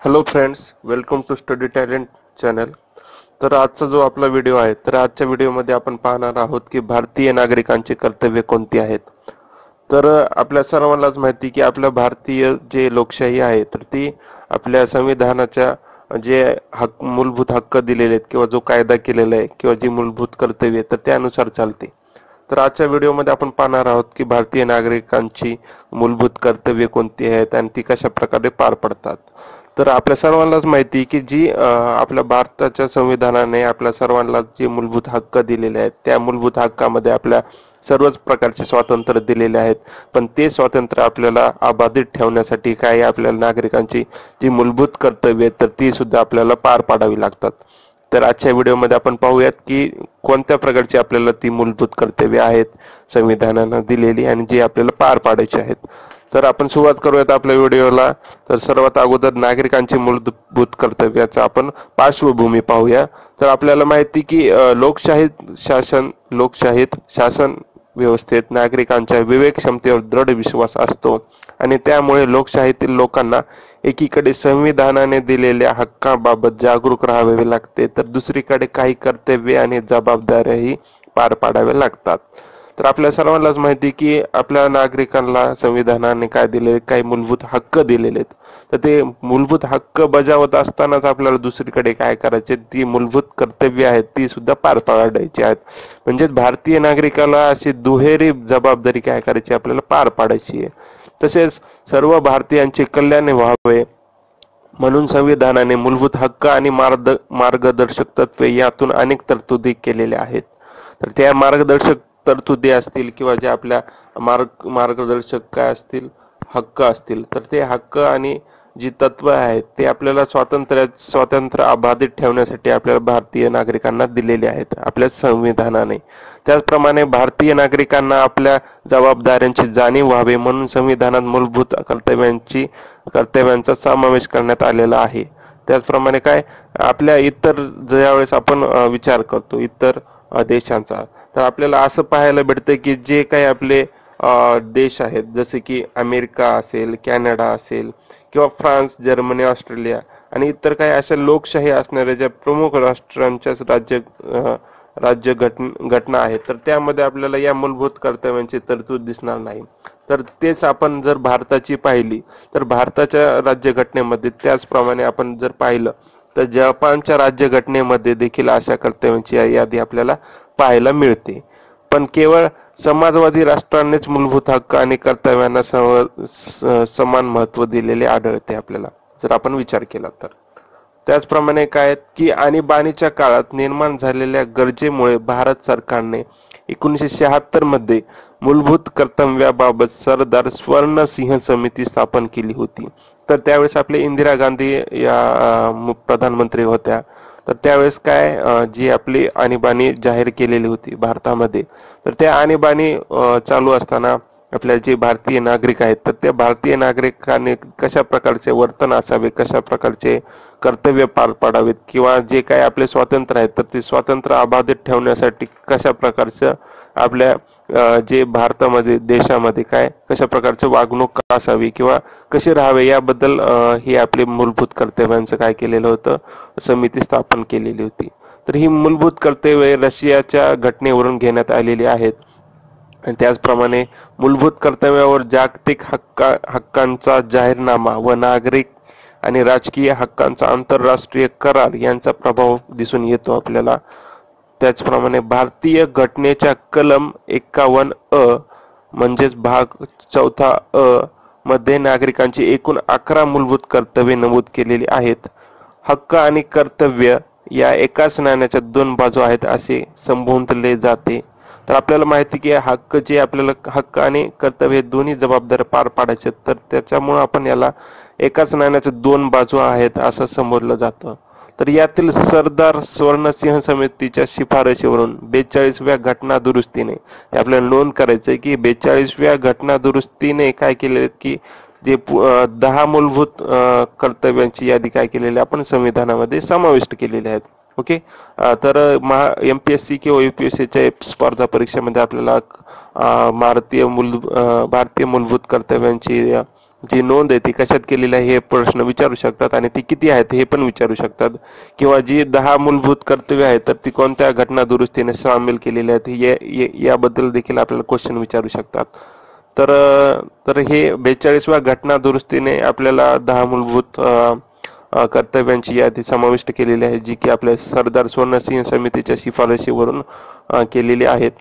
Hello friends, welcome to Study Talent channel. तर आजचा जो आपला व्हिडिओ आहे, तर आजच्या व्हिडिओमध्ये आपण पाहणार आहोत की भारतीय नागरिकांची कर्तव्ये कोणती आहेत। तर आपल्या सर्वांनाच माहिती की आपल्या भारतीय जे लोकशाही आहे, तर ती आपल्या संविधानाच्या जे मूलभूत हक्क दिलेले आहेत किंवा जो कायदा केलेला आहे किंवा जी मूलभूत कर्तव्ये तर त्यानुसार चालते। तर आजच्या व्हिडिओमध्ये आपण पाहणार आहोत की भारतीय नागरिकांची मूलभूत कर्तव्ये कोणती आहेत आणि ती कशा प्रकारे पार पडतात। तर आपल्या सर्वांनाच माहिती की जी आपल्या भारताच्या संविधानाने आपल्या सर्वांना जे मूलभूत हक्क दिलेले आहेत, त्या मूलभूत हक्कामध्ये आपल्या सर्वच प्रकारचे स्वातंत्र्य दिलेले आहेत, पण ते स्वातंत्र्य आपल्याला अबाधित ठेवण्यासाठी काही आपल्याला नागरिकांची जी मूलभूत कर्तव्ये तर ती सुद्धा आपल्याला पार पाडावी लागतात। तर आजच्या व्हिडिओमध्ये आपण पाहूयात की कोणत्या प्रकारची आपल्याला ती मूलभूत कर्तव्ये आहेत संविधानाने दिलेली आणि जी आपल्याला पार पाडायची आहेत। तर आपण सुरुवात करूयात आपल्या व्हिडिओला। तर सर्वात अगोदर नागरिकांची मूलभूत कर्तव्याचा आपण पार्श्वभूमी पाहूया। तर आपल्याला माहिती की लोकशाहीत शासन व्यवस्थेत नागरिकांच्या विवेक क्षमतेवर दृढ विश्वास असतो आणि त्यामुळे लोकशाहीतील लोकांना एकीकडे संविधानाने दिलेल्या हक्कांबाबत जागरूक राहावे लागते, तर दुसरीकडे काही कर्तव्ये आणि जबाबदाऱ्याही पार पाडाव्या लागतात। तर आपल्या सर्वांनाच माहिती की आपल्या नागरिकांना संविधानाने काय दिले, काही मूलभूत हक्क दिलेले आहेत। तर ते मूलभूत हक्क बजावत असतानाच आपल्याला दुसरीकडे काय करायचे, ती मूलभूत कर्तव्य आहेत ती सुद्धा पार पाडायची आहेत। म्हणजे भारतीय नागरिकाला अशी दुहेरी जबाबदारी काय करायची, आपल्याला पार पाडायची आहे। तसेच सर्व भारतीयांचे कल्याण व्हावे म्हणून संविधानाने मूलभूत हक्क आणि मार्गदर्शक तत्वे यातून अनेक तरतुदी केलेल्या आहेत। तर त्या मार्गदर्शक तरतुदी असतील किंवा जे आपल्या मार्गदर्शक काय असतील, हक्क असतील, तर ते हक्क आणि जी तत्व आहेत ते आपल्याला स्वातंत्र्य अबाधित ठेवण्यासाठी आपल्याला भारतीय नागरिकांना दिलेले आहेत आपल्या संविधानाने। त्याचप्रमाणे भारतीय नागरिकांना आपल्या जबाबदाऱ्यांची जाणीव व्हावी म्हणून संविधानात मूलभूत कर्तव्यांचा समावेश करण्यात आलेला आहे। त्याचप्रमाणे काय आपल्या इतर ज्यावेळेस आपण विचार करतो इतर देशांचा, तर आपल्याला असं पाहायला भेटतं की जे काही आपले देश आहेत जसे की अमेरिका असेल, कॅनडा असेल किंवा फ्रान्स, जर्मनी, ऑस्ट्रेलिया आणि इतर काही अशा लोकशाही असणाऱ्या ज्या प्रमुख राष्ट्रांच्या घटना आहेत, तर त्यामध्ये आपल्याला या मूलभूत कर्तव्यांची तरतूद दिसणार नाही। तर तेच आपण जर भारताची पाहिली तर भारताच्या राज्यघटनेमध्ये त्याचप्रमाणे आपण जर पाहिलं तर जपानच्या राज्यघटनेमध्ये देखील अशा कर्तव्यांची यादी आपल्याला पाहायला मिळते। पण केवळ समाजवादी राष्ट्रांनीच मूलभूत हक्क आणि कर्तव्यांना समान महत्त्व दिलेले आढळते आपल्याला जर आपण विचार केला तर। त्याचप्रमाणे काय की आणीबाणीच्या काळात निर्माण झालेल्या गरजेमुळे भारत सरकारने 1976 मध्ये मूलभूत कर्तव्याबाबत सरदार स्वर्ण सिंह समिती स्थापन केली होती। तर त्यावेळेस आपले इंदिरा गांधी या प्रधानमंत्री होत्या। तर त्यावेळेस काय जी आपली आणीबाणी जाहीर केलेली होती भारतामध्ये, तर त्या आणीबाणी चालू असताना आपल्या जे भारतीय नागरिक आहेत तर त्या भारतीय नागरिकांनी कशा प्रकारचे वर्तन असावे, कशा प्रकारचे कर्तव्य पार पाडावेत किंवा जे काही आपले स्वातंत्र्य आहेत तर ते स्वातंत्र्य अबाधित ठेवण्यासाठी कशा प्रकारचं आपल्या जे भारतामध्ये देशामध्ये काय कशा प्रकारचं वागणूक असावी किंवा कसे राहावे याबद्दल ही आपली मूलभूत कर्तव्यांचं काय केलेलं होतं, समिती स्थापन केलेली होती। तर ही मूलभूत कर्तव्ये रशियाच्या घटनेवरून घेण्यात आलेली आहेत आणि त्याचप्रमाणे मूलभूत कर्तव्यावर जागतिक हक्कांचा जाहीरनामा व नागरिक आणि राजकीय हक्कांचा आंतरराष्ट्रीय करार यांचा प्रभाव दिसून येतो आपल्याला। त्याचप्रमाणे भारतीय घटनेच्या कलम 51 म्हणजेच भाग 4 मध्ये नागरिकांची एकूण 11 मूलभूत कर्तव्ये नमूद केलेली आहेत। हक्क आणि कर्तव्य या एकाच नाण्याच्या दोन बाजू आहेत असे संबोधले जाते। तर आपल्याला माहिती की हक्क जे आपल्याला हक्क आणि कर्तव्य दोन्ही जबाबदाऱ्या पार पाडायचे, तर त्याच्यामुळे आपण याला एकाच नाण्याच्या दोन बाजू आहेत असं संबोधलं जातं। तर यातील सरदार स्वर्णसिंह समितीच्या शिफारशीवरून 42व्या घटना दुरुस्तीने आपल्याला नोंद करायचंय की 42व्या घटना दुरुस्तीने काय केले की जे 10 मूलभूत कर्तव्यांची यादी काय केलेली आपण संविधानामध्ये समाविष्ट केलेली आहेत। ओके, तर MPSC किंवा UPSCच्या स्पर्धा परीक्षेमध्ये आपल्याला भारतीय मूलभूत कर्तव्यांची जी नोंद आहे ती कशात केलेली आहे हे प्रश्न विचारू शकतात आणि ती किती आहेत हे पण विचारू शकतात. किंवा जी 10 मूलभूत कर्तव्य आहेत तर ती कोणत्या घटना दुरुस्तीने सामील केलेली आहेत याबद्दल देखील आपल्याला क्वेश्चन विचारू शकतात. तर तर हे 42व्या घटना दुरुस्तीने आपल्याला 10 मूलभूत कर्तव्यांची यादी समाविष्ट केलेली आहे, जी की आपल्या सरदार सोनसिंह समितीच्या शिफारशीवरून केलेली आहेत.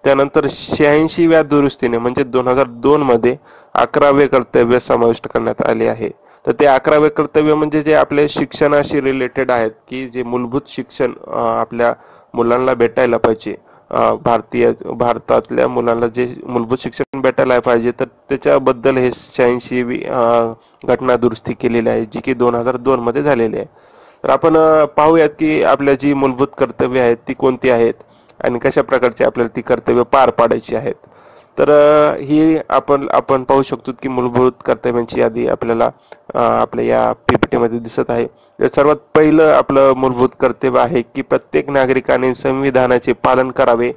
त्यानंतर 86व्या दुरुस्तीने म्हणजे 2002 मध्ये 11वे कर्तव्य समाविष्ट करण्यात आले आहे. तर ते 11वे कर्तव्य म्हणजे जे आपल्या शिक्षणाशी रिलेटेड आहेत, की जे मूलभूत शिक्षण आपल्या मुलांना भेटायला पाहिजे. भारतातल्या मुलांना जे मूलभूत शिक्षण भेटायला पाहिजे तर त्याच्याबद्दल हे 86वी घटना दुरुस्ती केलेली आहे, जी की 2002 मध्ये झालेली आहे. तर आपण पाहूयात की आपल्या जी मूलभूत कर्तव्य आहेत ती कोणती आहेत आणि कशा प्रकारची आपल्याला ती कर्तव्य पार पाडायची आहेत. तर ही आपण पाहू शकतो की मूलभूत कर्तव्यांची यादी आपल्याला आपल्या या पीपीटी मध्ये दिसत आहे. सर्वात पहिलं आपलं मूलभूत कर्तव्य आहे की प्रत्येक नागरिकाने संविधानाचे पालन करावे,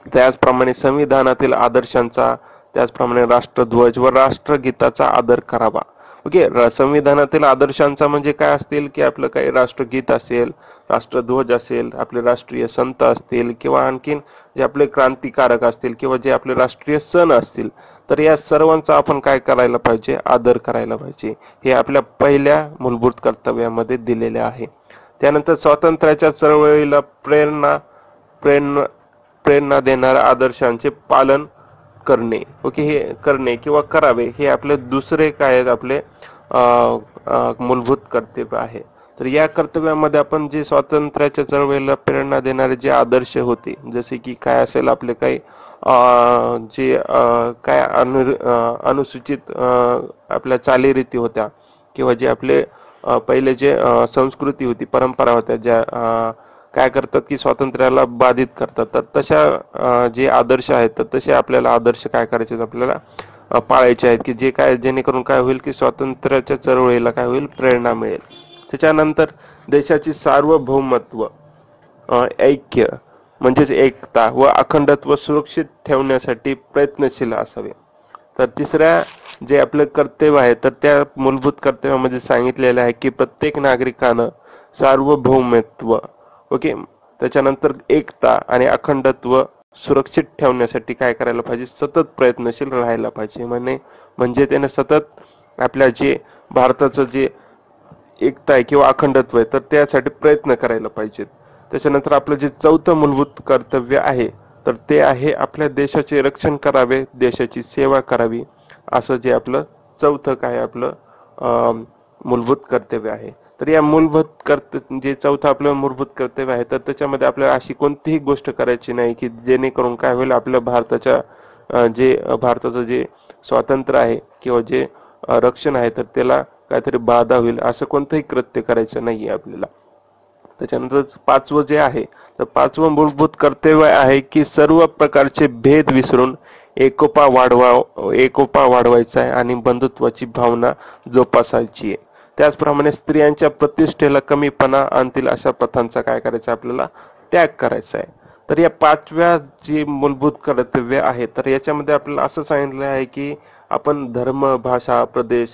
त्याचप्रमाणे संविधानातील आदर्शांचा, त्याचप्रमाणे राष्ट्रध्वज व राष्ट्रगीताचा आदर करावा. ओके, संविधानातील आदर्शांचा म्हणजे काय असतील की आपलं काही राष्ट्रगीत असेल, राष्ट्रध्वज असेल, आपले राष्ट्रीय संत असतील किंवा आणखीन जे आपले क्रांतिकारक असतील किंवा जे आपले राष्ट्रीय सण असतील, तर या सर्वांचा आपण काय करायला पाहिजे, आदर करायला पाहिजे. हे आपल्या पहिल्या मूलभूत कर्तव्यामध्ये दिलेले आहे. त्यानंतर स्वातंत्र्याच्या चळवळीला प्रेरणा प्रेरणा प्रेरणा देणाऱ्या आदर्शांचे पालन करणे. ओके, हे करणे किंवा करावे हे आपले दुसरे काय आहेत आपले मूलभूत कर्तव्य आहे. तर या कर्तव्यामध्ये आपण जे स्वातंत्र्याच्या चळवळीला प्रेरणा देणारे जे आदर्श होते, जसे की काय असेल आपले काही जे काय अनुसूचित आपल्या चालीरीती होत्या किंवा जे आपले पहिले जे संस्कृती होती, परंपरा होत्या, ज्या काय करतात की स्वातंत्र्याला बाधित करतात, तर तशा जे आदर्श आहेत तर तसे आपल्याला आदर्श काय करायचे आहेत, आपल्याला पाळायचे आहेत, की जे काय जेणेकरून काय होईल की स्वातंत्र्याच्या चळवळीला काय होईल, प्रेरणा मिळेल. त्याच्यानंतर देशाची सार्वभौमत्व, ऐक्य म्हणजेच एकता व अखंडत्व सुरक्षित ठेवण्यासाठी प्रयत्नशील असावे. तर तिसऱ्या जे आपलं कर्तव्य आहे तर त्या मूलभूत कर्तव्यामध्ये सांगितलेलं आहे की प्रत्येक नागरिकानं सार्वभौमत्व, ओके, त्याच्यानंतर एकता आणि अखंडत्व सुरक्षित ठेवण्यासाठी काय करायला पाहिजे, सतत प्रयत्नशील राहायला पाहिजे. म्हणजे त्याने सतत आपल्या जे भारताचं जे एकता आहे किंवा अखंडत्व आहे तर त्यासाठी प्रयत्न करायला पाहिजेत. त्याच्यानंतर आपलं जे चौथं मूलभूत कर्तव्य आहे तर ते आहे आपल्या देशाचे रक्षण करावे, देशाची सेवा करावी, असं जे आपलं चौथं काय आपलं मूलभूत कर्तव्य आहे. तर या जे चौथं आपलं मूलभूत कर्तव्य आहे तर त्याच्यामध्ये आपल्याला अशी कोणतीही गोष्ट करायची नाही की जेणेकरून काय होईल, आपल्या भारताचं जे स्वातंत्र्य आहे किंवा जे रक्षण आहे तर त्याला काहीतरी बाधा होईल, असं कोणतंही कृत्य करायचं नाहीये आपल्याला. त्याच्यानंतर पाचवं जे आहे तर पाचवं मूलभूत कर्तव्य आहे की सर्व प्रकारचे भेद विसरून एकोपा वाढवायचा आहे आणि बंधुत्वाची भावना जोपासायची आहे. त्याचप्रमाणे स्त्रियांच्या प्रतिष्ठेला कमीपणा आणतील अशा प्रथांचा काय करायचा, आपल्याला त्याग करायचा आहे. तर या पाचव्या जी मूलभूत कर्तव्य आहे तर याच्यामध्ये आपल्याला असं सांगितलं आहे की आपण धर्म, भाषा, प्रदेश,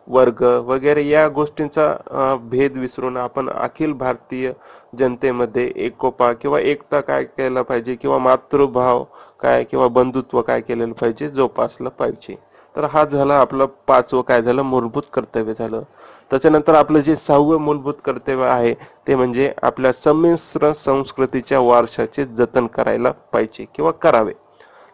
वर्ग वगैरे या गोष्टींचा भेद विसरून आपण अखिल भारतीय जनतेमध्ये एकोपा किंवा एकता काय केलं पाहिजे किंवा मातृभाव काय किंवा बंधुत्व काय केलेलं पाहिजे, जोपासलं पाहिजे. तर हा झाला आपलं पाचवं काय झालं, मूलभूत कर्तव्य झालं. त्याच्यानंतर आपलं जे सहावं मूलभूत कर्तव्य आहे ते म्हणजे आपल्या संमिश्र संस्कृतीच्या वारशाचे जतन करायला पाहिजे किंवा करावे.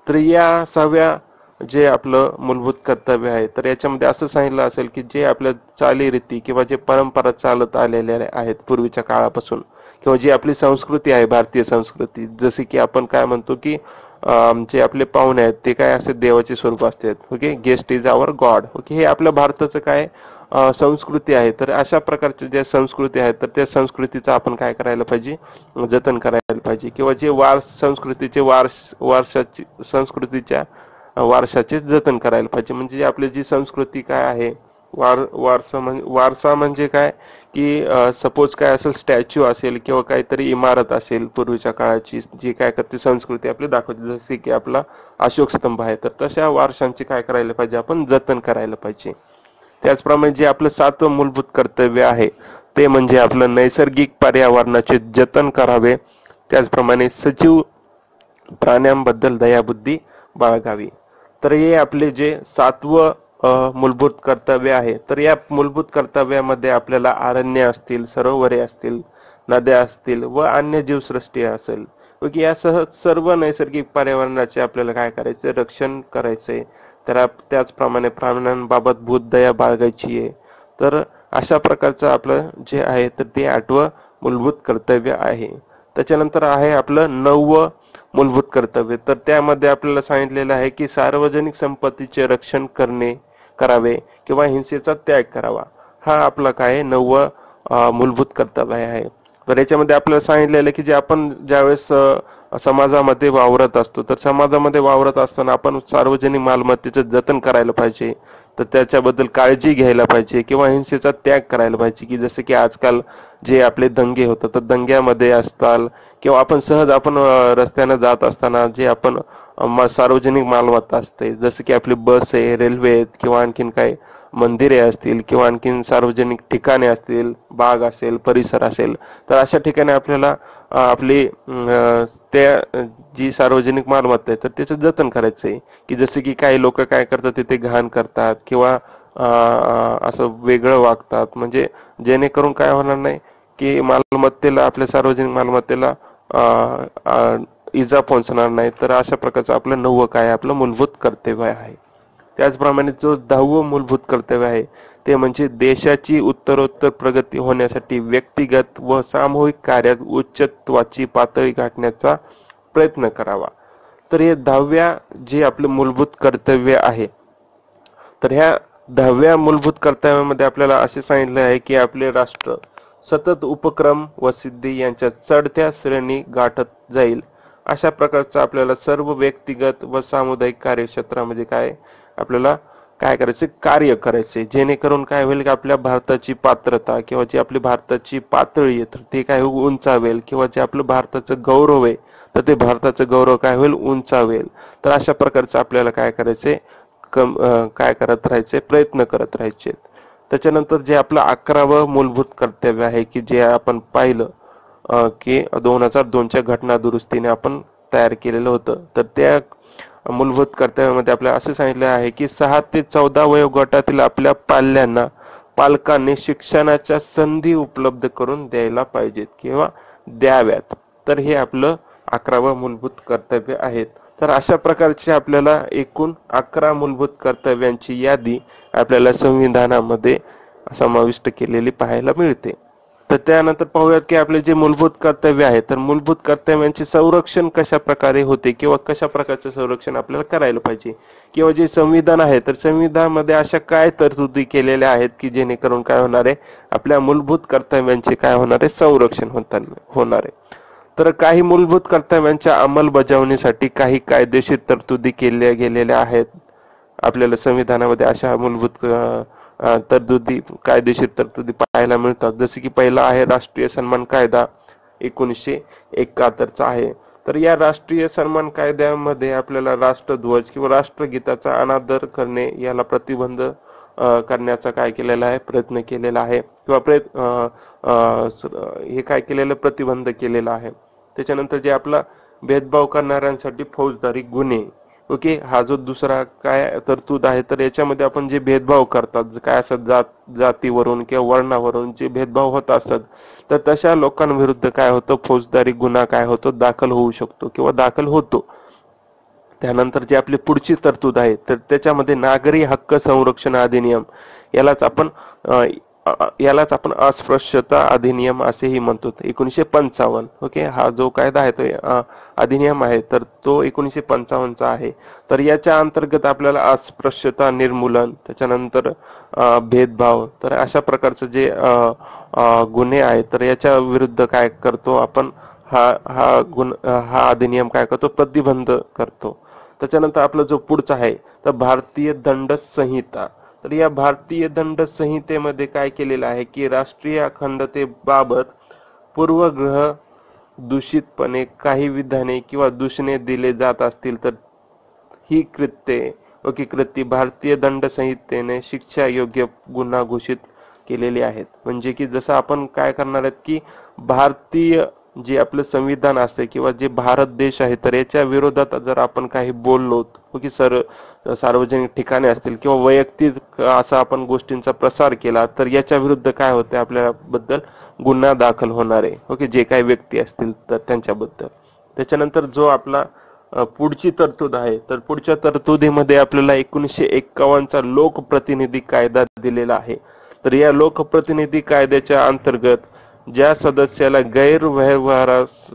तर या सहाव्या जे आपलं मूलभूत कर्तव्य आहे तर याच्यामध्ये असं सांगितलं असेल की जे आपल्या चालीरीती किंवा जे परंपरा चालत आलेल्या आहेत पूर्वीच्या काळापासून किंवा जी आपली संस्कृती आहे, भारतीय संस्कृती, जसे की आपण काय म्हणतो की जे आपले पाहुणे आहेत ते काय असे देवाचे स्वरूप असतात. Okay, guest is our god. Okay, हे आपल्या भारताचं काय संस्कृती आहे. तर अशा प्रकारच्या ज्या संस्कृती आहेत तर त्या संस्कृतीचं आपण काय करायला पाहिजे, जतन करायला पाहिजे किंवा जे संस्कृतीच्या वारशाचे जतन करायला पाहिजे. म्हणजे आपली जी संस्कृती काय आहे, वारसा म्हणजे काय की सपोज काय असेल, स्टॅच्यू असेल किंवा काहीतरी इमारत असेल पूर्वीच्या काळाची, जी काय करते संस्कृती आपली दाखवते, जसे की आपला अशोक स्तंभ आहे, तर तशा वारशांची काय करायला पाहिजे, आपण जतन करायला पाहिजे. त्याचप्रमाणे जे आपलं 7वं मूलभूत कर्तव्य आहे ते म्हणजे आपलं नैसर्गिक पर्यावरणाचे जतन करावे. त्याचप्रमाणे सजीव प्राण्यांबद्दल दयाबुद्धी बाळगावी. तर हे आपले जे 7वं मूलभूत कर्तव्य आहे. तर या मूलभूत कर्तव्यामध्ये आपल्याला अरण्य असतील, सरोवरे असतील, नद्या असतील व अन्य जीवसृष्टी असेल, यासह सर्व नैसर्गिक पर्यावरणाचे आपल्याला काय करायचे, रक्षण करायचे. तर त्याचप्रमाणे प्राण्यांबाबत भूतदया बाळगायची आहे. तर अशा प्रकारचं आपलं जे आहे तर ते 8वं मूलभूत कर्तव्य आहे. त्याच्यानंतर आहे आपलं 9वं मूलभूत कर्तव्य. तर त्यामध्ये आपल्याला सांगितलेलं आहे की सार्वजनिक संपत्तीचे रक्षण करावे किंवा हिंसेचा त्याग करावा. हा आपला काय 9वं मूलभूत कर्तव्य आहे. तर याच्यामध्ये आपल्याला सांगितलेलं की जे आपण ज्यावेळेस समाजामध्ये वावरत असतो, तर समाजामध्ये वावरत असताना आपण सार्वजनिक मालमत्तेचं जतन करायला पाहिजे. तर त्याच्याबद्दल काळजी घ्यायला पाहिजे किंवा हिंसेचा त्याग करायला पाहिजे. की जसं की आजकाल जे आपले दंगे होतात, तर दंग्यामध्ये असताल किंवा आपण सहज आपण रस्त्याने जात असताना जे आपण सार्वजनिक मालमत्ता असते, जसं की आपली बस आहे, रेल्वे आहेत किंवा आणखीन काय मंदिरे असतील किंवा आणखीन सार्वजनिक ठिकाणे असतील, बाग असेल, परिसर असेल, तर अशा ठिकाणी आपल्याला आपली त्या जी सार्वजनिक मालमत्ता आहे तर त्याचं जतन करायचं आहे. की जसे की काही लोक काय करतात, तिथे घाण करतात किंवा असं वेगळं वागतात, म्हणजे जेणेकरून काय होणार नाही की मालमत्तेला, आपल्या सार्वजनिक मालमत्तेला इजा पोहोचणार नाही. तर अशा प्रकारचं आपलं 9वं काय आपलं मूलभूत कर्तव्य आहे. त्याचप्रमाणे जो 10वं मूलभूत कर्तव्य आहे ते म्हणजे देशाची उत्तरोत्तर प्रगती होण्यासाठी व्यक्तिगत व सामूहिक कार्यात उच्चत्वाची पातळी गाठण्याचा प्रयत्न करावा. तर हे 10व्या जे आपलं मूलभूत कर्तव्य आहे, तर ह्या 10व्या मूलभूत कर्तव्यामध्ये आपल्याला असे सांगितले आहे की आपले राष्ट्र सतत उपक्रम व सिद्धी यांच्या चढत्या श्रेणी गाठत जाईल. अशा प्रकारचं आपल्याला सर्व व्यक्तिगत व सामुदायिक कार्यक्षेत्रामध्ये काय आपल्याला काय करायचे, कार्य करायचे, जेणेकरून काय होईल की आपल्या भारताची पात्रता किंवा जी आपली भारताची पातळी आहे तर ते काय उंचावेल किंवा जे आपलं भारताचं गौरव आहे तर ते भारताचं गौरव काय होईल, उंचावेल. तर अशा प्रकारचं आपल्याला काय करायचे, काय करत राहायचे, प्रयत्न करत राहायचे. त्याच्यानंतर जे आपलं 11वं मूलभूत कर्तव्य आहे की जे आपण पाहिलं की 2002च्या घटना दुरुस्तीने आपण तयार केलेलं होतं. तर त्या मूलभूत कर्तव्यामध्ये आपल्याला असे सांगितले आहे की 6 ते 14 वयोगटातील आपल्या पालकांनी शिक्षणाच्या संधी उपलब्ध करून द्यायला पाहिजेत किंवा द्याव्यात. तर हे आपलं 11वं मूलभूत कर्तव्य आहेत. तर अशा प्रकारचे आपल्याला एकूण 11 मूलभूत कर्तव्यांची यादी आपल्याला संविधानामध्ये समाविष्ट केलेली पाहायला मिळते. तर त्यानंतर पाहूयात की आपले जे मूलभूत कर्तव्य आहे तर मूलभूत कर्तव्यांचे संरक्षण कशा प्रकारे होते किंवा कशा प्रकारचे संरक्षण आपल्याला करायला पाहिजे, किंवा जे संविधान आहे तर संविधानामध्ये अशा काय तरतुदी केलेल्या आहेत की जेणेकरून काय होणार आहे, आपल्या मूलभूत कर्तव्यांचे काय होणार आहे, संरक्षण होणार आहे. तर काही मूलभूत कर्तव्यांच्या अंमलबजावणीसाठी काही कायदेशीर तरतुदी केल्या गेलेल्या आहेत. आपल्याला संविधानामध्ये अशा मूलभूत तरतुदी, कायदेशीर तरतुदी पाहायला मिळतात. जसे की पहिला आहे राष्ट्रीय सन्मान कायदा 1971चा आहे. तर या राष्ट्रीय सन्मान कायद्यामध्ये आपल्याला राष्ट्रध्वज किंवा राष्ट्रगीताचा अनादर करणे याला प्रतिबंध करण्याचा काय केलेला आहे, प्रयत्न केलेला आहे किंवा हे काय केलेलं, प्रतिबंध केलेला आहे. त्याच्यानंतर जे आपला भेदभाव करणाऱ्यांसाठी फौजदारी गुन्हे, ओके, हा जो दुसरा काय तरतूद आहे तर याच्यामध्ये आपण जे भेदभाव करतात, काय असतात जातीवरून किंवा वर्णावरून जे भेदभाव होत असतात तर तशा लोकांविरुद्ध काय होतं, फौजदारी गुन्हा काय होतो, दाखल होऊ शकतो किंवा दाखल होतो. त्यानंतर जे आपली पुढची तरतूद आहे तर त्याच्यामध्ये नागरी हक्क संरक्षण अधिनियम, यालाच आपण अस्पृश्यता अधिनियम असेही म्हणतो, 1955. ओके, हा जो कायदा आहे तो अधिनियम आहे तर तो 1955चा आहे. तर याच्या अंतर्गत आपल्याला अस्पृश्यता निर्मूलन, त्याच्यानंतर भेदभाव, तर अशा प्रकारचे जे गुन्हे आहेत तर याच्या विरुद्ध काय करतो आपण, हा अधिनियम काय करतो, प्रतिबंध करतो. त्याच्यानंतर आपला जो पुढचा आहे तर भारतीय दंड संहिता, तर या भारतीय दंड संहितेमध्ये काय केलेलं आहे की राष्ट्रीय अखंडतेबाबत पूर्वग्रह दूषितपणे काही विधाने किंवा दूषणे दिले जात असतील तर ही कृत्ये भारतीय दंड संहितेने शिक्षा योग्य गुन्हा घोषित केलेले आहेत. म्हणजे की जसं आपण काय करणार आहेत की भारतीय जे आपलं संविधान असते किंवा जे भारत देश आहे तर याच्या विरोधात जर आपण काही बोललो की सार्वजनिक ठिकाणी असतील किंवा वैयक्तिक असा आपण गोष्टींचा प्रसार केला तर याच्या विरुद्ध काय होते आपल्याबद्दल गुन्हा दाखल होणार आहे. ओके, जे काही व्यक्ती असतील तर त्यांच्याबद्दल. त्याच्यानंतर जो आपला पुढची तरतूद आहे तर पुढच्या तरतुदीमध्ये आपल्याला 1951चा लोकप्रतिनिधी कायदा दिलेला आहे. तर या लोकप्रतिनिधी कायद्याच्या अंतर्गत ज्या सदस्याला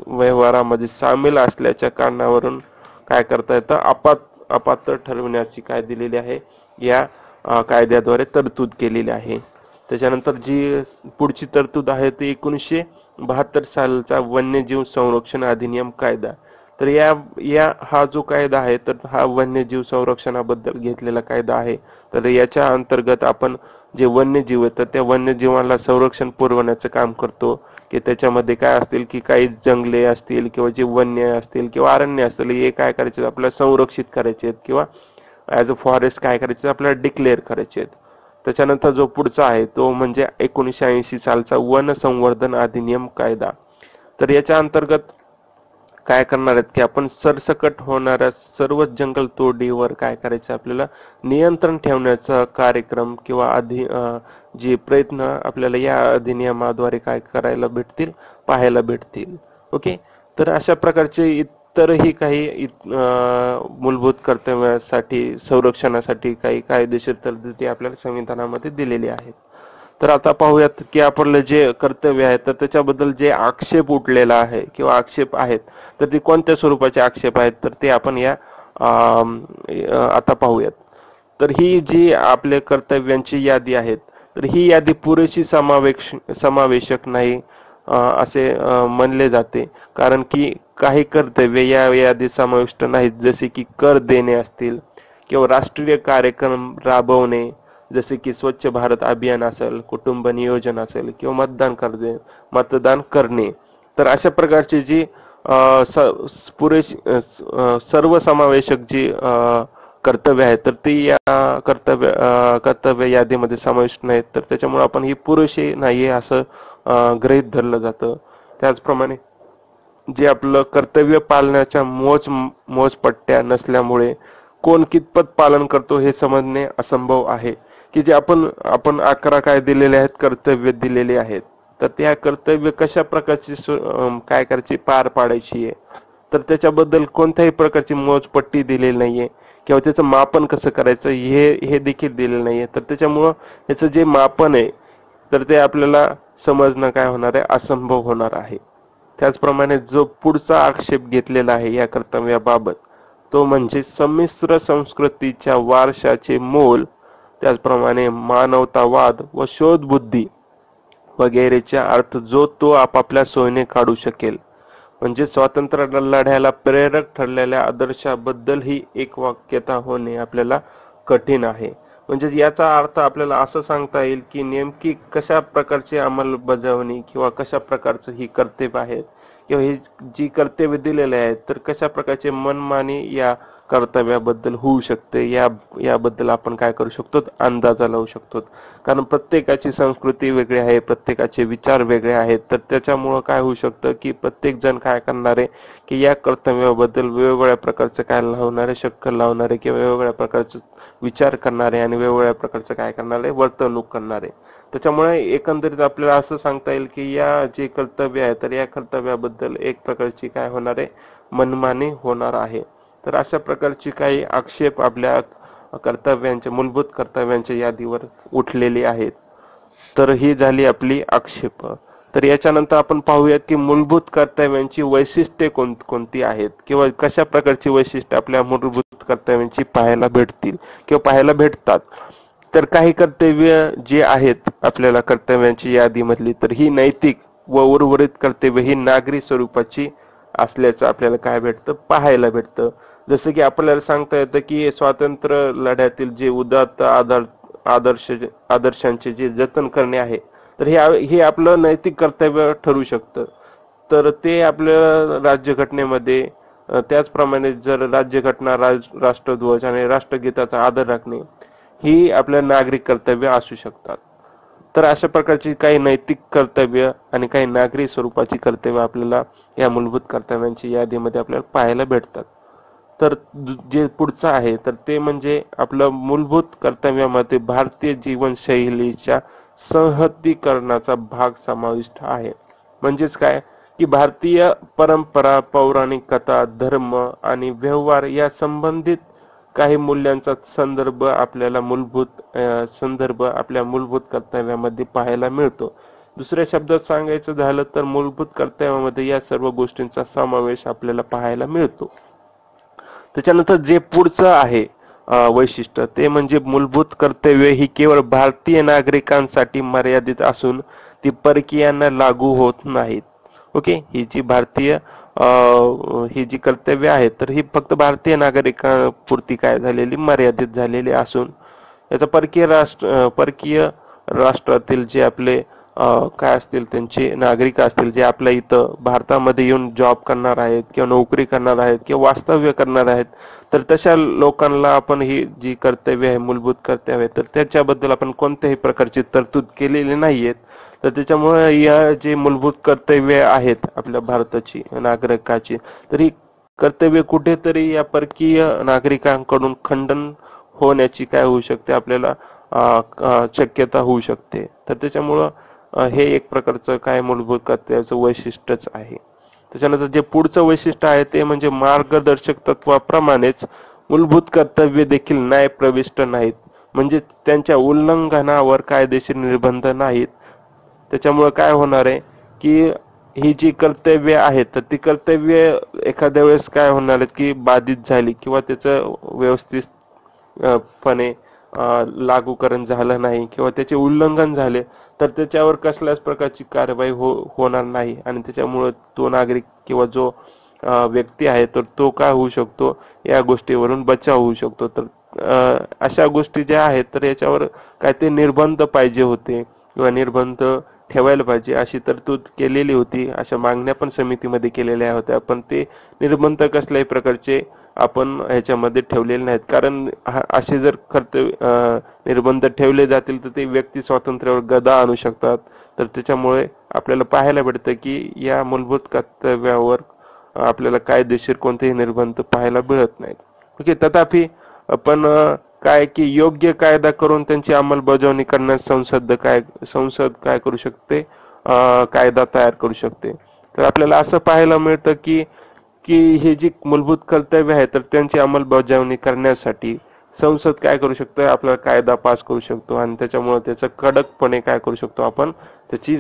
व्यवहारामध्ये सामील असल्याच्या कारणावरून काय करता येतं अपात्र ठरविण्याची काय दिलेली आहे या कायद्याद्वारे तरतूद केलेली आहे. त्याच्यानंतर जी पुढची तरतूद आहे ती 1972 सालचा वन्यजीव संरक्षण अधिनियम कायदा. तर हा जो कायदा आहे तर हा वन्यजीव संरक्षणाबद्दल घेतलेला कायदा आहे. तर याच्या अंतर्गत आपण जे वन्यजीव आहेत तर त्या वन्यजीवांना संरक्षण पुरवण्याचं काम करतो की त्याच्यामध्ये काय असतील की काही जंगले असतील किंवा जे वन्य असतील किंवा अरण्य असतील हे काय करायचे आपल्याला संरक्षित करायचे आहेत किंवा ॲज अ फॉरेस्ट काय करायचे आपल्याला डिक्लेअर करायचे आहेत. त्याच्यानंतर जो पुढचा आहे तो म्हणजे 1980 सालचा वन संवर्धन अधिनियम कायदा. तर याच्या अंतर्गत काय करणार आहेत की आपण सरसकट होणाऱ्या सर्व जंगल तोडीवर काय करायचं आपल्याला नियंत्रण ठेवण्याचा कार्यक्रम किंवा जे प्रयत्न आपल्याला या अधिनियमाद्वारे काय करायला भेटतील पाहायला भेटतील. ओके, तर अशा प्रकारचे इतरही काही मूलभूत कर्तव्यासाठी संरक्षणासाठी काही कायदेशीर तरतुदी आपल्याला संविधानामध्ये दिलेली आहेत. तर आता पाहूयात की आपलं जे कर्तव्य आहे तर त्याच्याबद्दल जे आक्षेप उठलेला आहे किंवा आक्षेप आहेत तर ते कोणत्या स्वरूपाचे आक्षेप आहेत तर ते आपण या आता पाहूयात. तर ही जी आपल्या कर्तव्यांची यादी आहेत तर ही यादी पुरेशी समावेशक नाही असे म्हणले जाते. कारण की काही कर्तव्य या यादीत समाविष्ट नाहीत, जसे की कर देणे असतील किंवा राष्ट्रीय कार्यक्रम राबवणे जसे की स्वच्छ भारत अभियान असेल, कुटुंब नियोजन असेल किंवा मतदान करणे. तर अशा प्रकारची जी सर्वसमावेशक जी कर्तव्य आहेत तर ती या कर्तव्य यादीमध्ये समाविष्ट नाहीत. तर त्याच्यामुळे आपण ही पुरेशी नाहीये असं गृहीत धरलं जातं. त्याचप्रमाणे जे आपलं कर्तव्य पालनाच्या मोजपट्ट्या नसल्यामुळे कोण कितपत पालन करतो हे समजणे असंभव आहे. की जे आपण 11 काय दिलेले आहेत कर्तव्य दिलेले आहेत तर त्या कर्तव्य कशा प्रकारची काय करायची पार पाडायची आहे तर त्याच्याबद्दल कोणत्याही प्रकारची मोजपट्टी दिलेली नाहीये किंवा त्याचं मापन कसं करायचं हे देखील दिलेलं नाहीये. तर त्याच्यामुळं याचं जे मापन आहे तर ते आपल्याला समजणं काय होणार आहे असंभव होणार आहे. त्याचप्रमाणे जो पुढचा आक्षेप घेतलेला आहे या कर्तव्याबाबत तो म्हणजे संमिश्र संस्कृतीच्या वारशाचे मोल, त्याचप्रमाणे मानवतावाद व शोधबुद्धी वगैरेचा अर्थ जो तो आपापल्या सोयीने काढू शकेल. म्हणजे स्वातंत्र्य लढ्याला प्रेरक ठरलेल्या आदर्शाबद्दल ही एक वाक्यता होणे आपल्याला कठीण आहे. म्हणजे याचा अर्थ आपल्याला असं सांगता येईल की नेमकी कशा प्रकारची अंमलबजावणी किंवा कशा प्रकारचं ही कर्तव्य आहेत किंवा ही जी कर्तव्य दिलेले आहेत तर कशा प्रकारचे मनमानी या कर्तव्याबद्दल होऊ शकते याबद्दल आपण काय करू शकतो अंदाजा लावू शकतो. कारण प्रत्येकाची संस्कृती वेगळी आहे, प्रत्येकाचे विचार वेगळे आहेत. तर त्याच्यामुळं काय होऊ शकतं की प्रत्येक जण काय करणारे की या कर्तव्याबद्दल वेगवेगळ्या प्रकारचे काय लावणारे शक्कल लावणारे किंवा वेगवेगळ्या प्रकारचे विचार करणारे आणि वेगवेगळ्या प्रकारचं काय करणारे वर्तणूक करणारे. त्याच्यामुळे एकंदरीत आपल्याला असं सांगता येईल की या जे कर्तव्य आहे तर या कर्तव्याबद्दल एक प्रकारची काय होणार आहे मनमानी होणार आहे. तर अशा प्रकारची काही आक्षेप आपल्या कर्तव्यांच्या मूलभूत कर्तव्यांच्या यादीवर उठलेली आहेत. तर ही झाली आपली आक्षेप. तर याच्यानंतर आपण पाहूयात की मूलभूत कर्तव्यांची वैशिष्ट्ये कोणती आहेत किंवा कशा प्रकारची वैशिष्ट्ये आपल्या मूलभूत कर्तव्यांची पाहायला भेटतील किंवा पाहायला भेटतात. तर काही कर्तव्य जे आहेत आपल्याला कर्तव्यांची यादीमधली तर ही नैतिक व उर्वरित कर्तव्य ही नागरी स्वरूपाची असल्याचं आपल्याला काय भेटतं पाहायला भेटतं. जसं की आपल्याला सांगता येतं की स्वातंत्र्य लढ्यातील जे उदात्त आदर्शांचे जे जतन करणे आहे, तर हे आपलं नैतिक कर्तव्य ठरू शकतं. तर ते आपल्या राज्यघटनेमध्ये त्याचप्रमाणे जर राज्यघटना, राष्ट्रध्वज आणि राष्ट्रगीताचा आदर राखणे ही आपल्या नागरिक कर्तव्य असू शकतात. तर अशा प्रकारची काही नैतिक कर्तव्य आणि काही नागरी स्वरूपाची कर्तव्य आपल्याला या मूलभूत कर्तव्यांची यादीमध्ये आपल्याला पाहायला भेटतात. तर जे पुढचं आहे तर ते म्हणजे आपलं मूलभूत कर्तव्यामध्ये भारतीय जीवनशैलीच्या संहतीकरणाचा भाग समाविष्ट आहे. म्हणजेच काय की भारतीय परंपरा, पौराणिक कथा, धर्म आणि व्यवहार या संबंधित काही मूल्यांचा संदर्भ आपल्या मूलभूत कर्तव्यामध्ये पाहायला मिळतो. दुसऱ्या शब्दात सांगायचं झालं तर मूलभूत कर्तव्यामध्ये या सर्व गोष्टींचा समावेश आपल्याला पाहायला मिळतो. त्याच्यानंतर जे पुढचं आहे वैशिष्ट्य ते म्हणजे मूलभूत कर्तव्य ही केवळ भारतीय नागरिकांसाठी मर्यादित असून ती परकीयांना लागू होत नाहीत. ओके, ही जी कर्तव्य आहेत तर ही फक्त भारतीय नागरिकांपुरती काय झालेली, मर्यादित झालेली असून याचा परकीय राष्ट्रातील जे आपले काय असतील त्यांचे नागरिक असतील, जे आपल्या इथं भारतामध्ये येऊन जॉब करणार आहेत किंवा नोकरी करणार आहेत किंवा वास्तव्य करणार आहेत, तर तशा लोकांना आपण ही जी कर्तव्य आहे, मूलभूत कर्तव्य आहे, तर त्याच्याबद्दल आपण कोणत्याही प्रकारची तरतूद केलेली नाहीयेत. तर त्याच्यामुळे या जे मूलभूत कर्तव्य आहेत आपल्या भारताची नागरिकाची, तर ही कर्तव्य कुठेतरी या परकीय नागरिकांकडून खंडन होण्याची काय होऊ शकते, आपल्याला शक्यता होऊ शकते. तर त्याच्यामुळं हे एक प्रकारचं काय मूलभूत कर्तव्याचं वैशिष्ट्यच आहे. त्याच्यानंतर जे पुढचं वैशिष्ट्य आहे ते म्हणजे मार्गदर्शक तत्वाप्रमाणेच मूलभूत कर्तव्य देखील न्यायप्रविष्ट नाहीत, म्हणजे त्यांच्या उल्लंघनावर कायदेशीर निर्बंध नाहीत. त्याच्यामुळे काय होणार आहे की ही जी कर्तव्य आहेत तर ती कर्तव्य एखाद्या वेळेस काय होणार आहेत की बाधित झाली किंवा त्याचं व्यवस्थित पणे लागूकरण झालं नाही किंवा त्याचे उल्लंघन झाले तर त्याच्यावर कसल्याच प्रकारची कारवाई होणार नाही आणि त्याच्यामुळे तो नागरिक किंवा जो व्यक्ती आहे तर तो काय होऊ शकतो, या गोष्टीवरून बचाव होऊ शकतो. तर अशा गोष्टी ज्या आहेत तर याच्यावर काय ते निर्बंध पाहिजे होते किंवा निर्बंध ठेवायला पाहिजे अशी तरतूद केलेली होती. अशा मागण्या पण समितीमध्ये केलेल्या होत्या, पण ते निर्बंध कसल्याही प्रकारचे आपण ह्याच्यामध्ये ठेवलेले नाहीत. कारण असे जर निर्बंध ठेवले जातील तर ते व्यक्ती स्वातंत्र्यावर गदा आणू शकतात. तर त्याच्यामुळे आपल्याला पाहायला भेटतं की या मूलभूत कर्तव्यावर आपल्याला कायदेशीर कोणतेही निर्बंध पाहायला मिळत नाहीत. ओके, तथापि आपण काय की योग्य कायदा करून त्यांची अंमलबजावणी करण्यास संसद काय करू शकते, कायदा तयार करू शकते. तर आपल्याला असं पाहायला मिळतं की की हे जी मूलभूत कर्तव्य आहे तर त्यांची अंमलबजावणी करण्यासाठी संसद काय करू शकतो, आपला कायदा पास करू शकतो आणि त्याच्यामुळे त्याचं कडकपणे काय करू शकतो, आपण त्याची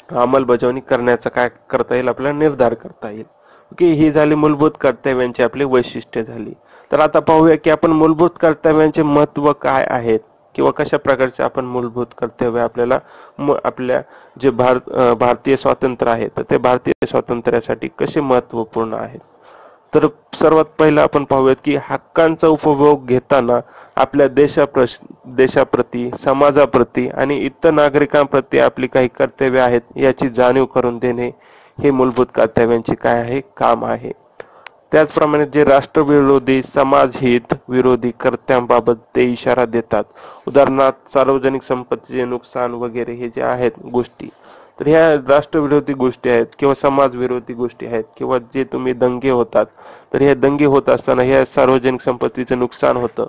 अंमलबजावणी करण्याचा काय करता येईल, आपल्याला निर्धार करता येईल. ओके, ही झाली मूलभूत कर्तव्यांची आपली वैशिष्ट्ये झाली. तर आता पाहूया की आपण मूलभूत कर्तव्यांचे महत्व काय आहेत किंवा कशा प्रकारचे आपण मूलभूत कर्तव्य आपल्याला आपल्या जे भारतीय स्वातंत्र्य आहे तर ते भारतीय स्वातंत्र्यासाठी कसे महत्वपूर्ण आहेत. तर सर्वात पहिलं आपण पाहूयात की हक्कांचा उपभोग घेताना आपल्या देशाप्रती, समाजाप्रती आणि इतर नागरिकांप्रती आपली काही कर्तव्य आहेत याची जाणीव करून देणे हे मूलभूत कर्तव्यांचे काय आहे, काम आहे. त्याचप्रमाणे जे राष्ट्रविरोधी, समाजहित विरोधी कर्त्यांबाबत ते इशारा देतात, उदाहरणार्थ सार्वजनिक संपत्तीचे नुकसान वगैरे हे जे आहेत गोष्टी, तर ह्या राष्ट्रविरोधी गोष्टी आहेत किंवा समाज विरोधी गोष्टी आहेत किंवा जे तुम्ही दंगे होतात तर हे दंगे होत असताना ह्या सार्वजनिक संपत्तीचं नुकसान होतं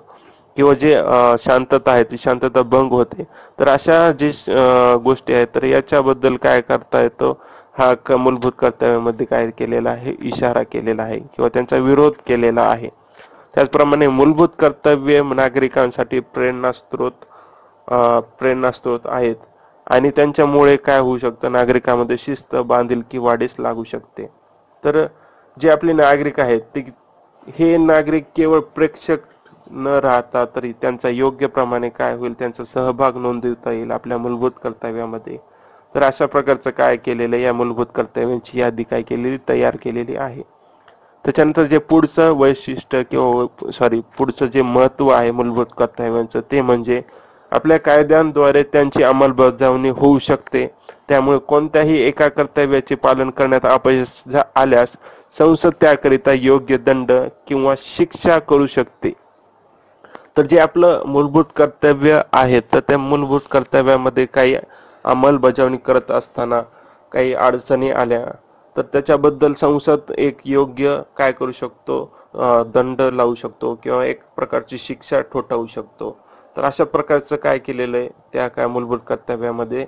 किंवा जे शांतता आहे ती शांतता भंग होते. तर अशा जे गोष्टी आहेत तर याच्याबद्दल काय करता येतं, हा मूलभूत कर्तव्यामध्ये काय केलेला आहे, इशारा केलेला आहे किंवा त्यांचा विरोध केलेला आहे. त्याचप्रमाणे मूलभूत कर्तव्य नागरिकांसाठी प्रेरणास्त्रोत आहेत आणि त्यांच्यामुळे काय होऊ शकतं, नागरिकांमध्ये शिस्त, बांधिलकी वाढीस लागू शकते. तर जे आपले नागरिक आहेत ते हे नागरिक केवळ प्रेक्षक न राहता तरी त्यांचा योग्य प्रमाणे काय होईल, त्यांचा सहभाग नोंदवता येईल आपल्या मूलभूत कर्तव्यामध्ये. तर अशा प्रकारचं काय केलेलं, या मूलभूत कर्तव्यांची यादी काय केलेली, तयार केलेली आहे. त्याच्यानंतर जे पुढचं वैशिष्ट्य किंवा पुढचं जे महत्व आहे मूलभूत कर्तव्यांचं ते म्हणजे आपल्या कायद्यांद्वारे त्यांची अंमलबजावणी होऊ शकते. त्यामुळे कोणत्याही एका कर्तव्याचे पालन करण्यात अपयश आल्यास संसद त्याकरिता योग्य दंड किंवा शिक्षा करू शकते. तर जे आपलं मूलभूत कर्तव्य आहे तर त्या मूलभूत कर्तव्यामध्ये काही अंमलबजावणी करत असताना काही अडचणी आल्या तर त्याच्याबद्दल संसद एक योग्य काय करू शकतो, दंड लावू शकतो किंवा एक प्रकारची शिक्षा ठोठावू शकतो. तर अशा प्रकारचं काय केलेलं आहे त्या काय मूलभूत कर्तव्यामध्ये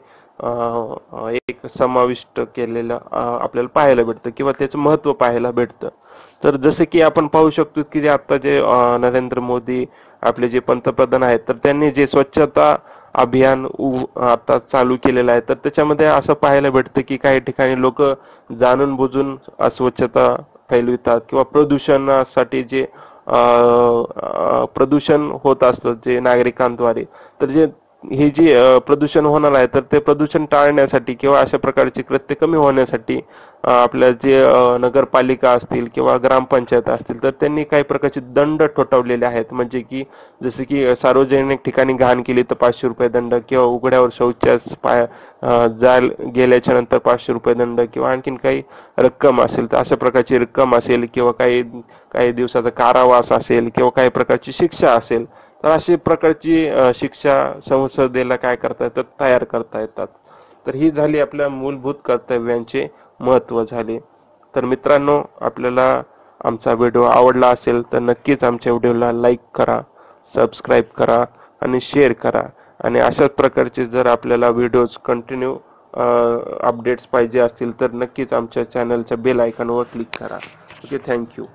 एक समाविष्ट केलेलं आपल्याला पाहायला भेटतं किंवा त्याचं महत्व पाहायला भेटतं. तर जसे की आपण पाहू शकतो की जे आता जे नरेंद्र मोदी आपले जे पंतप्रधान आहेत तर त्यांनी जे स्वच्छता अभियान आता चालू केलेलं आहे तर त्याच्यामध्ये असं पाहायला भेटतं की काही ठिकाणी लोक जाणून बुजून अस्वच्छता फैलवितात किंवा प्रदूषणासाठी जे प्रदूषण होत असतं जे नागरिकांद्वारे तर जे हे जे प्रदूषण होणार आहे तर ते प्रदूषण टाळण्यासाठी किंवा अशा प्रकारचे कृत्य कमी होण्यासाठी आपल्या जे नगरपालिका असतील किंवा ग्रामपंचायत असतील तर त्यांनी काही प्रकारचे दंड ठोठावलेले आहेत. म्हणजे की जसे की सार्वजनिक ठिकाणी घाण केली तर 500 रुपये दंड किंवा उघड्यावर शौचास गेल्याच्या नंतर 500 रुपये दंड किंवा आणखीन काही रक्कम असेल तर अशा प्रकारची रक्कम असेल किंवा काही काही दिवसाचा कारावास असेल किंवा काही प्रकारची शिक्षा असेल तर अशी प्रकारची शिक्षा संसदेला काय करता येतात, तयार करता येतात. तर ही झाली आपल्या मूलभूत कर्तव्यांचे महत्व झाले. तर मित्रांनो आपल्याला आमचा व्हिडिओ आवडला असेल तर नक्कीच आमच्या व्हिडिओला लाईक करा, सबस्क्राईब करा आणि शेअर करा. आणि अशाच प्रकारचे जर आपल्याला व्हिडिओज कंटिन्यू अपडेट्स पाहिजे असतील तर नक्कीच आमच्या चॅनलच्या बेल आयकॉनवर क्लिक करा. Okay, thank you.